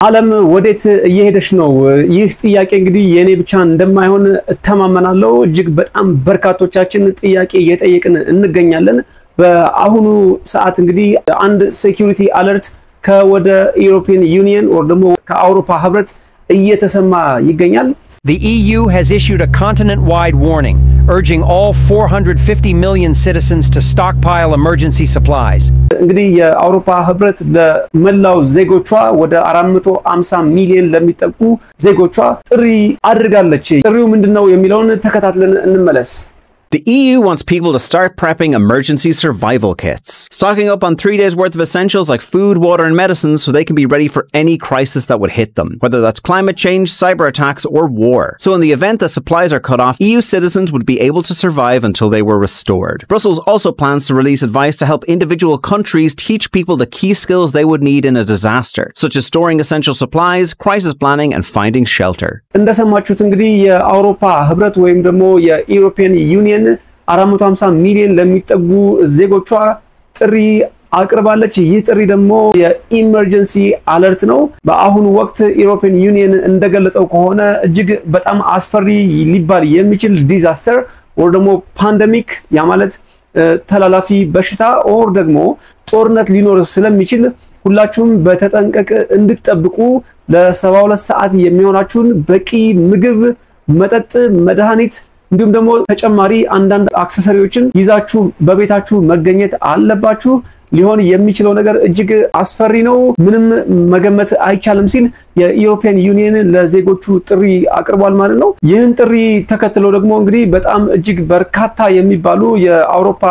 ዓለም ወዴት እየሄደች ነው? ይህ ጥያቄ እንግዲህ የኔ ብቻ እንደማይሆን ተማመናለሁ። እጅግ በጣም በርካቶቻችን ጥያቄ እየጠየቅን እንገኛለን። በአሁኑ ሰዓት እንግዲህ አንድ ሴኩሪቲ አለርት ከወደ ዩሮፒያን ዩኒየን ወር ደግሞ ከአውሮፓ ህብረት እየተሰማ ይገኛል። The EU has issued a continent-wide warning, urging all 450 million citizens to stockpile emergency supplies. እንግዲህ የአውሮፓ ህብረት ለመላው ዜጎቿ ወደ 450 ሚሊዮን ለሚጠጉ ዜጎቿ ጥሪ አድርጋለች። ጥሪው ምንድነው የሚለውን ተከታትለን እንመለስ። The EU wants people to start prepping emergency survival kits, stocking up on 3 days worth of essentials like food, water, and medicines so they can be ready for any crisis that would hit them, whether that's climate change, cyber attacks, or war. So in the event that supplies are cut off, EU citizens would be able to survive until they were restored. Brussels also plans to release advice to help individual countries teach people the key skills they would need in a disaster, such as storing essential supplies, crisis planning, and finding shelter. እንደሰማችሁት እንግዲህ የአውሮፓ ህብረት ወይም ደግሞ የዩሮፒያን ዩኒየን 450 ሚሊዮን ለሚጠጉ ዜጎቿ ጥሪ አቅርባለች። ይህ ጥሪ ደግሞ የኢመርጀንሲ አለርት ነው። በአሁኑ ወቅት ዩሮፒያን ዩኒየን እንደገለጸው ከሆነ እጅግ በጣም አስፈሪ ሊባል የሚችል ዲዛስተር ወር ደግሞ ፓንደሚክ ያ ማለት ተላላፊ በሽታ ወር ደግሞ ጦርነት ሊኖር ስለሚችል ሁላችሁም በተጠንቀቅ እንድትጠብቁ ለ72 ሰዓት የሚሆናችሁን በቂ ምግብ፣ መጠጥ፣ መድኃኒት እንዲሁም ደግሞ ተጨማሪ አንዳንድ አክሰሰሪዎችን ይዛችሁ በቤታችሁ መገኘት አለባችሁ። ሊሆን የሚችለው ነገር እጅግ አስፈሪ ነው፣ ምንም መገመት አይቻልም ሲል የዩሮፒያን ዩኒየን ለዜጎቹ ጥሪ አቅርቧል ማለት ነው። ይህን ጥሪ ተከትሎ ደግሞ እንግዲህ በጣም እጅግ በርካታ የሚባሉ የአውሮፓ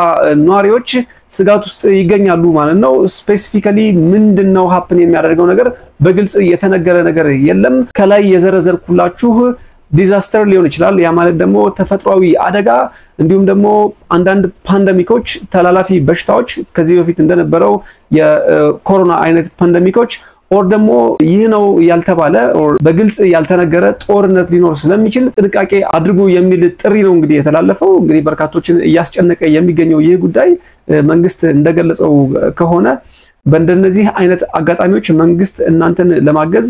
ነዋሪዎች ስጋት ውስጥ ይገኛሉ ማለት ነው። ስፔሲፊካሊ ምንድነው ሀፕን የሚያደርገው ነገር በግልጽ የተነገረ ነገር የለም። ከላይ የዘረዘርኩላችሁ ዲዛስተር ሊሆን ይችላል። ያ ማለት ደግሞ ተፈጥሯዊ አደጋ እንዲሁም ደግሞ አንዳንድ ፓንደሚኮች ተላላፊ በሽታዎች ከዚህ በፊት እንደነበረው የኮሮና አይነት ፓንደሚኮች ኦር ደግሞ ይህ ነው ያልተባለ ኦር በግልጽ ያልተነገረ ጦርነት ሊኖር ስለሚችል ጥንቃቄ አድርጉ የሚል ጥሪ ነው እንግዲህ የተላለፈው። እንግዲህ በርካቶችን እያስጨነቀ የሚገኘው ይህ ጉዳይ መንግስት እንደገለጸው ከሆነ በእንደነዚህ አይነት አጋጣሚዎች መንግስት እናንተን ለማገዝ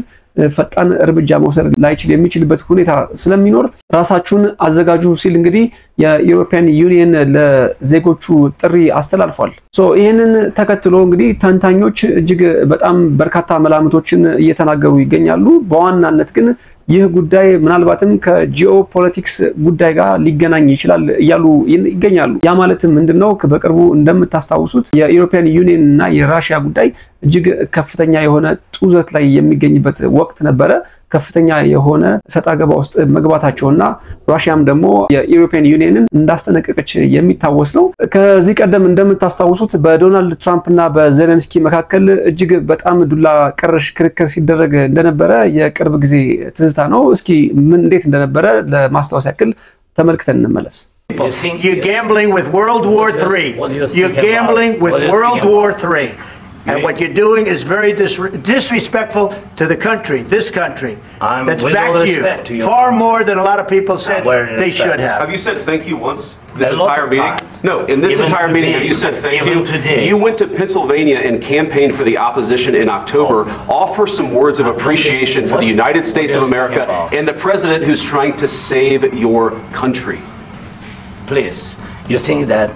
ፈጣን እርምጃ መውሰድ ላይችል የሚችልበት ሁኔታ ስለሚኖር ራሳችሁን አዘጋጁ ሲል እንግዲህ የዩሮፒያን ዩኒየን ለዜጎቹ ጥሪ አስተላልፏል። ይሄንን ተከትሎ እንግዲህ ተንታኞች እጅግ በጣም በርካታ መላምቶችን እየተናገሩ ይገኛሉ። በዋናነት ግን ይህ ጉዳይ ምናልባትም ከጂኦፖለቲክስ ጉዳይ ጋር ሊገናኝ ይችላል እያሉ ይገኛሉ። ያ ማለት ምንድነው? በቅርቡ እንደምታስታውሱት የዩሮፒያን ዩኒየን እና የራሺያ ጉዳይ እጅግ ከፍተኛ የሆነ ጡዘት ላይ የሚገኝበት ወቅት ነበረ። ከፍተኛ የሆነ ሰጣ ገባ ውስጥ መግባታቸውና ራሺያም ደግሞ የዩሮፒያን ዩኒየንን እንዳስጠነቀቀች የሚታወስ ነው። ከዚህ ቀደም እንደምታስታውሱት በዶናልድ ትራምፕ እና በዜሌንስኪ መካከል እጅግ በጣም ዱላ ቀረሽ ክርክር ሲደረግ እንደነበረ የቅርብ ጊዜ ትዝታ ነው። እስኪ ምን እንዴት እንደነበረ ለማስታወስ ያክል ተመልክተን እንመለስ። You're gambling with World War III. You're gambling with World War III. And what you're doing is very disrespectful to the country, this country, that's back to you, far more than a lot of people said they should have. Have you said thank you once this entire meeting? No, in this entire meeting, have you said thank you? You went to Pennsylvania and campaigned for the opposition in October. Offer some words of appreciation for the United States of America and the president who's trying to save your country. Please, you think that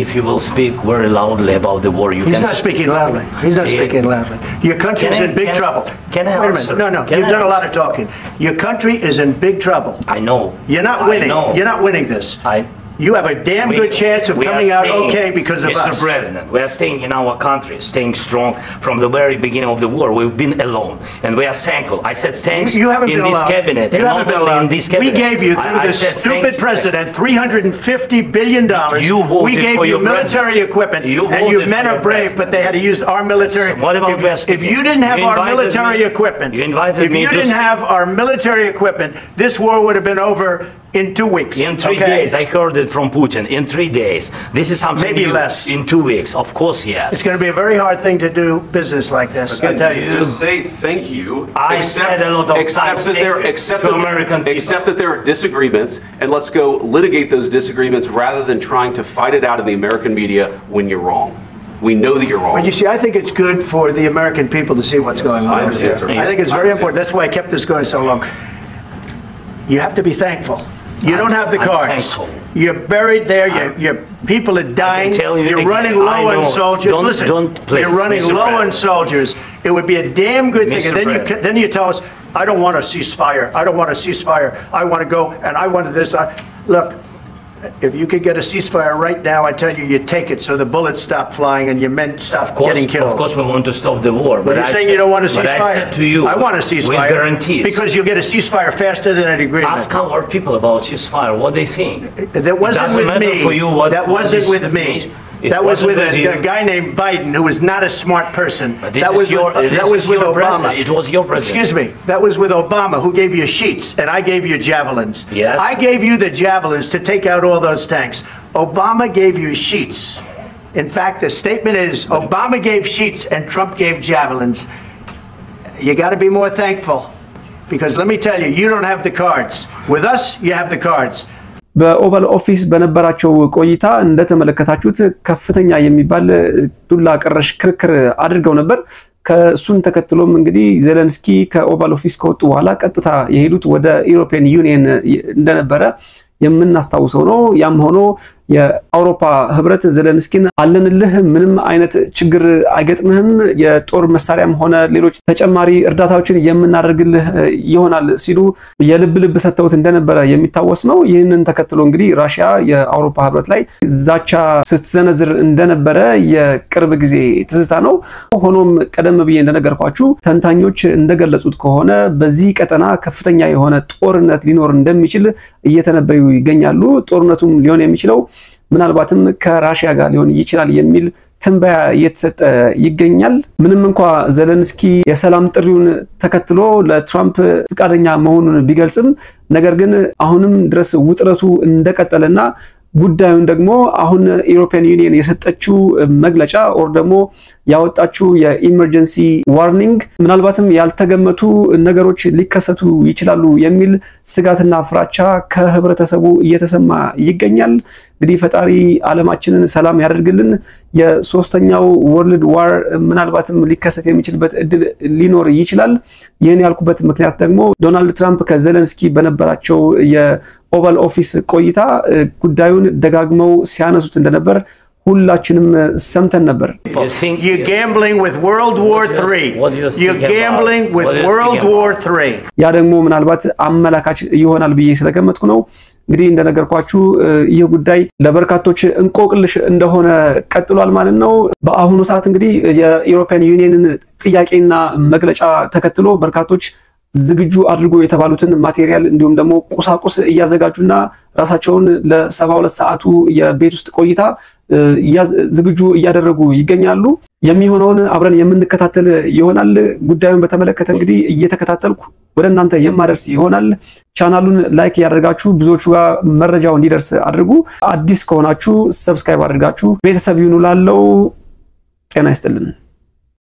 if you will speak very loudly about the war, He's not speaking loudly. He's not speaking loudly. Your country is in big trouble. Can I Wait a minute. No. You've done a lot of talking. Your country is in big trouble. I know. You're not winning. You're not winning this. You have a damn good chance of coming out okay because of us. Mr. President, we are staying in our country, staying strong from the very beginning of the war. We've been alone, and we are thankful. I said thanks you haven't in been this alone. cabinet. You haven't been alone. In this cabinet. We gave you, through this stupid president, $350 billion. You voted we gave for you your military equipment, and you men are brave, but they had to use our military. What about if you didn't have our military equipment, if you didn't have our military equipment, this war would have been over in 2 weeks. In 3 days, I heard it from Putin. In 3 days, this is something maybe new. less. In 2 weeks, of course, yes. It's going to be a very hard thing to do business like this. I tell you. Just say thank you. I said a lot of except that there are disagreements, and let's go litigate those disagreements rather than trying to fight it out in the American media when you're wrong. We know that you're wrong. But you see, I think it's good for the American people to see what's going on. I understand, sir. I think it's very important. That's why I kept this going so long. You have to be thankful. You don't have the cards. Thankful. You're buried there. Your people are dying. You're running low on soldiers. Listen, you're running low on soldiers. It would be a damn good thing. And then you tell us, I don't want a ceasefire. I don't want a ceasefire. I want to go and I wanted this. Look, if you could get a ceasefire right now, I tell you, you take it so the bullets stop flying and your men stop getting killed. Of course, we want to stop the war. But you're saying you don't want a ceasefire? But I said to you, I want a ceasefire. With guarantees. Because you'll get a ceasefire faster than an agreement. Ask our people about ceasefire, what they think. That wasn't with me. That wasn't with me. That was with a guy named Biden, who was not a smart person. That was with Obama. It was your president. Excuse me. That was with Obama, who gave you sheets, and I gave you javelins. Yes. I gave you the javelins to take out all those tanks. Obama gave you sheets. In fact, the statement is, Obama gave sheets and Trump gave javelins. You got to be more thankful. Because let me tell you, you don't have the cards. With us, you have the cards. በኦቫል ኦፊስ በነበራቸው ቆይታ እንደተመለከታችሁት ከፍተኛ የሚባል ዱላ ቀረሽ ክርክር አድርገው ነበር። ከሱን ተከትሎም እንግዲህ ዜሌንስኪ ከኦቫል ኦፊስ ከወጡ በኋላ ቀጥታ የሄዱት ወደ ዩሮፒያን ዩኒየን እንደነበረ የምናስታውሰው ነው። ያም ሆኖ የአውሮፓ ህብረት ዜሌንስኪን አለንልህ ምንም አይነት ችግር አይገጥምህም የጦር መሳሪያም ሆነ ሌሎች ተጨማሪ እርዳታዎችን የምናደርግልህ ይሆናል ሲሉ የልብ ሰጥተውት እንደነበረ የሚታወስ ነው። ይህንን ተከትሎ እንግዲህ ራሽያ የአውሮፓ ህብረት ላይ ዛቻ ስትዘነዝር እንደነበረ የቅርብ ጊዜ ትዝታ ነው። ሆኖም ቀደም ብዬ እንደነገርኳችሁ ተንታኞች እንደገለጹት ከሆነ በዚህ ቀጠና ከፍተኛ የሆነ ጦርነት ሊኖር እንደሚችል እየተነበዩ ይገኛሉ። ጦርነቱም ሊሆን የሚችለው ምናልባትም ከራሽያ ጋር ሊሆን ይችላል የሚል ትንበያ እየተሰጠ ይገኛል። ምንም እንኳን ዜሌንስኪ የሰላም ጥሪውን ተከትሎ ለትራምፕ ፍቃደኛ መሆኑን ቢገልጽም ነገር ግን አሁንም ድረስ ውጥረቱ እንደቀጠለና ጉዳዩን ደግሞ አሁን ዩሮፒያን ዩኒየን የሰጠችው መግለጫ ኦር ደግሞ ያወጣችው የኢመርጀንሲ ዋርኒንግ ምናልባትም ያልተገመቱ ነገሮች ሊከሰቱ ይችላሉ የሚል ስጋትና ፍራቻ ከህብረተሰቡ እየተሰማ ይገኛል። እንግዲህ ፈጣሪ ዓለማችንን ሰላም ያደርግልን። የሶስተኛው ወርልድ ዋር ምናልባትም ሊከሰት የሚችልበት እድል ሊኖር ይችላል። ይህን ያልኩበት ምክንያት ደግሞ ዶናልድ ትራምፕ ከዜሌንስኪ በነበራቸው የኦቫል ኦፊስ ቆይታ ጉዳዩን ደጋግመው ሲያነሱት እንደነበር ሁላችንም ሰምተን ነበር። You're gambling with World War III. You're gambling with World War III. ያ ደግሞ ምናልባት አመላካች ይሆናል ብዬ ስለገመትኩ ነው። እንግዲህ እንደነገርኳችሁ ይህ ጉዳይ ለበርካቶች እንቆቅልሽ እንደሆነ ቀጥሏል ማለት ነው። በአሁኑ ሰዓት እንግዲህ የዩሮፒያን ዩኒየንን ጥያቄና መግለጫ ተከትሎ በርካቶች ዝግጁ አድርጎ የተባሉትን ማቴሪያል እንዲሁም ደግሞ ቁሳቁስ እያዘጋጁና ራሳቸውን ለ72 ሰዓቱ የቤት ውስጥ ቆይታ ዝግጁ እያደረጉ ይገኛሉ። የሚሆነውን አብረን የምንከታተል ይሆናል። ጉዳዩን በተመለከተ እንግዲህ እየተከታተልኩ ወደ እናንተ የማደርስ ይሆናል። ቻናሉን ላይክ ያደርጋችሁ ብዙዎቹ ጋር መረጃው እንዲደርስ አድርጉ። አዲስ ከሆናችሁ ሰብስክራይብ አድርጋችሁ ቤተሰብ ይሁኑ። ላለው ጤና ይስጥልን።